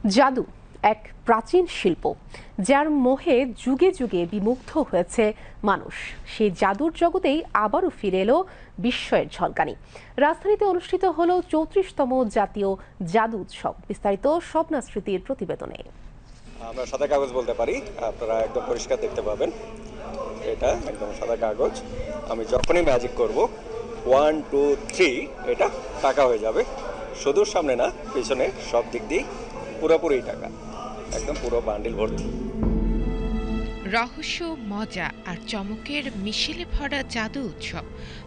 জাদু এক প্রাচীন শিল্প, যার মোহে যুগে যুগে বিমুগ্ধ হয়েছে মানুষ। সেই জাদুর জগতেই আবারও ফিরে এলো বিস্ময়ের ঝলকানি। রাজধানীতে অনুষ্ঠিত হলো 34তম জাতীয় জাদু উৎসব। বিস্তারিত স্বপ্না স্মৃতির প্রতিবেদনে। আমরা সাদা কাগজ বলতে পারি, আপনারা একদম পরিষ্কার দেখতে পাবেন। এটা একদম সাদা কাগজ। আমি যখনই ম্যাজিক করব 1 2 3 এটা টাকা হয়ে যাবে। শুধু সামনে না, পিছনে সব দিক দিয়ে পুরোপুরি টাকা, একদম পুরো বান্ডিল ভর্তি। রহস্য, মজা আর চমকের মিশেলে ভরা জাদু উৎসব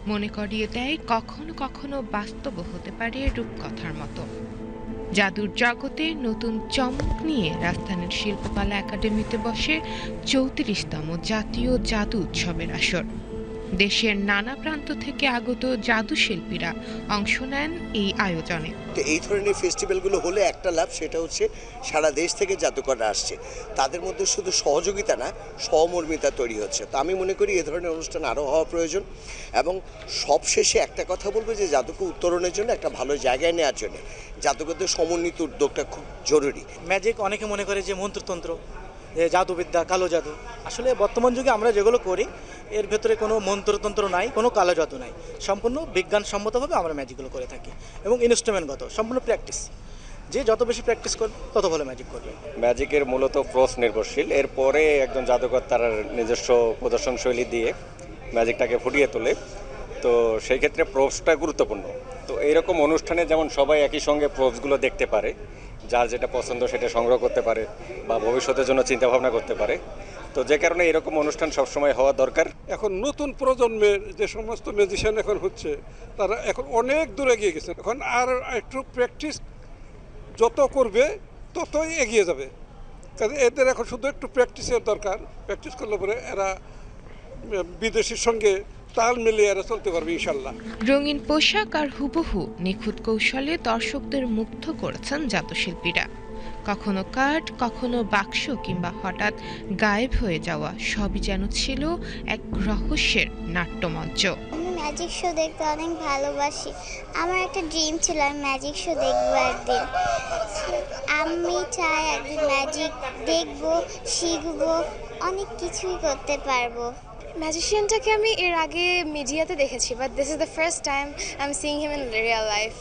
মনে করিয়ে দেয় কখনো কখনো বাস্তব হতে পারে রূপকথার মতো। জাদুর জগতে নতুন চমক নিয়ে রাজধানীর শিল্পকলা একাডেমিতে বসে 34তম জাতীয় জাদু উৎসবের আসর। দেশের নানা প্রান্ত থেকে আগত জাদু শিল্পীরা অংশ নেন এই আয়োজনে। এই ধরনের ফেস্টিভ্যালগুলো হলে একটা লাভ, সেটা হচ্ছে সারা দেশ থেকে জাদুকররা আসছে, তাদের মধ্যে শুধু সহযোগিতা না, সহমর্মিতা তৈরি হচ্ছে। তো আমি মনে করি এ ধরনের অনুষ্ঠান আরও হওয়া প্রয়োজন। এবং সবশেষে একটা কথা বলবো যে জাদুকে উত্তরণের জন্য, একটা ভালো জায়গায় নেওয়ার জন্য জাদুকরদের সমন্বিত উদ্যোগটা খুব জরুরি। ম্যাজিক অনেকে মনে করে যে মন্ত্রতন্ত্র, যে জাদুবিদ্যা, কালো জাদু। আসলে বর্তমান যুগে আমরা যেগুলো করি এর ভেতরে কোনো মন্ত্রতন্ত্র নাই, কোনো কালো জাদু নাই। সম্পূর্ণ বিজ্ঞানসম্মতভাবে আমরা ম্যাজিকগুলো করে থাকি এবং ইনস্ট্রুমেন্টগত সম্পূর্ণ প্র্যাকটিস। যে যত বেশি প্র্যাকটিস করবে তত ভালো ম্যাজিক করবে। ম্যাজিকের মূলত প্রস নির্ভরশীল। এরপরে একজন জাদুকর তার নিজস্ব প্রদর্শন শৈলী দিয়ে ম্যাজিকটাকে ফুটিয়ে তোলে। তো সেই ক্ষেত্রে প্রপসটা গুরুত্বপূর্ণ। তো এইরকম অনুষ্ঠানে যেমন সবাই একই সঙ্গে প্রপসগুলো দেখতে পারে, যার যেটা পছন্দ সেটা সংগ্রহ করতে পারে বা ভবিষ্যতের জন্য চিন্তা ভাবনা করতে পারে। তো যে কারণে এরকম অনুষ্ঠান সবসময় হওয়া দরকার। এখন নতুন প্রজন্মের যে সমস্ত মিউজিশিয়ান এখন হচ্ছে, তারা এখন অনেক দূরে এগিয়ে গেছে। এখন আর একটু প্র্যাকটিস যত করবে ততই এগিয়ে যাবে। কাজে এদের এখন শুধু একটু প্র্যাকটিসের দরকার। প্র্যাকটিস করলে পরে এরা বিদেশির সঙ্গে তাল মিলিয়ে এরা চলতে পারবে ইনশাল্লাহ। রঙিন পোশাক আর হুবহু নিখুঁত কৌশলে দর্শকদের মুগ্ধ করেছেন জাদুশিল্পীরা। কখনো কার্ড, কখনো বাক্স কিংবা হঠাৎ গায়েব হয়ে যাওয়া, সবই যেন ছিল এক রহস্যের নাট্যমঞ্চ। আমি ম্যাজিক শো দেখতে অনেক ভালোবাসি। আমার একটা ড্রিম ছিল আমি ম্যাজিক শো দেখবো একদিন। আমি চাই একদিন ম্যাজিক দেখবো, শিখবো, অনেক কিছুই করতে পারবো। ম্যাজিশিয়ানটাকে আমি এর আগে মিডিয়াতে দেখেছি, but this is the first time I am seeing him in real life.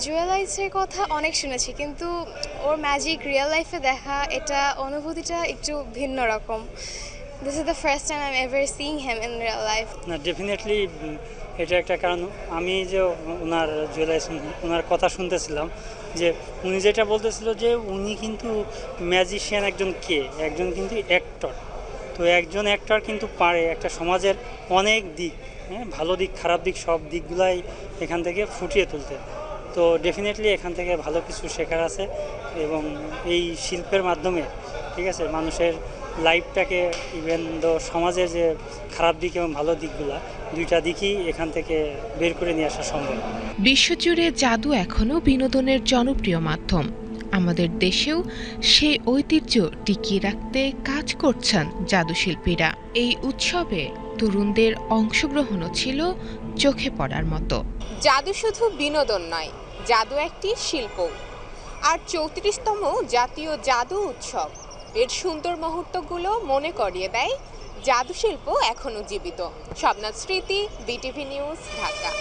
জুয়েলাইজের কথা অনেক শুনেছি, কিন্তু ওর ম্যাজিক রিয়েল লাইফে দেখা, এটা অনুভূতিটা একটু ভিন্ন রকম। This is the first time I M ever seeing him in real life. না, ডেফিনেটলি এটা একটা কারণ। আমি যে ওনার জুয়েলাইজ, ওনার কথা শুনতেছিলাম যে উনি যেটা বলতেছিল যে উনি কিন্তু ম্যাজিশিয়ান একজন কিন্তু অ্যাক্টর। তো একজন অ্যাক্টর কিন্তু পারে একটা সমাজের অনেক দিক, ভালো দিক, খারাপ দিক, সব দিকগুলাই এখান থেকে ফুটিয়ে তুলতে। তো ডেফিনেটলি এখান থেকে ভালো কিছু শেখার আছে এবং এই শিল্পের মাধ্যমে, ঠিক আছে, মানুষের লাইফটাকে, ইভেন সমাজের যে খারাপ দিক এবং ভালো দিকগুলা, দুইটা দিকই এখান থেকে বের করে নিয়ে আসা সম্ভব। বিশ্বজুড়ে জাদু এখনও বিনোদনের জনপ্রিয় মাধ্যম। আমাদের দেশেও সেই ঐতিহ্য টিকিয়ে রাখতে কাজ করছেন জাদুশিল্পীরা। এই উৎসবে তরুণদের অংশগ্রহণও ছিল চোখে পড়ার মতো। জাদু শুধু বিনোদন নয়, জাদু একটি শিল্প। আর 34তম জাতীয় জাদু উৎসব এর সুন্দর মুহূর্তগুলো মনে করিয়ে দেয় জাদু শিল্প এখনও জীবিত। স্বপ্না স্মৃতি, বিটিভি নিউজ, ঢাকা।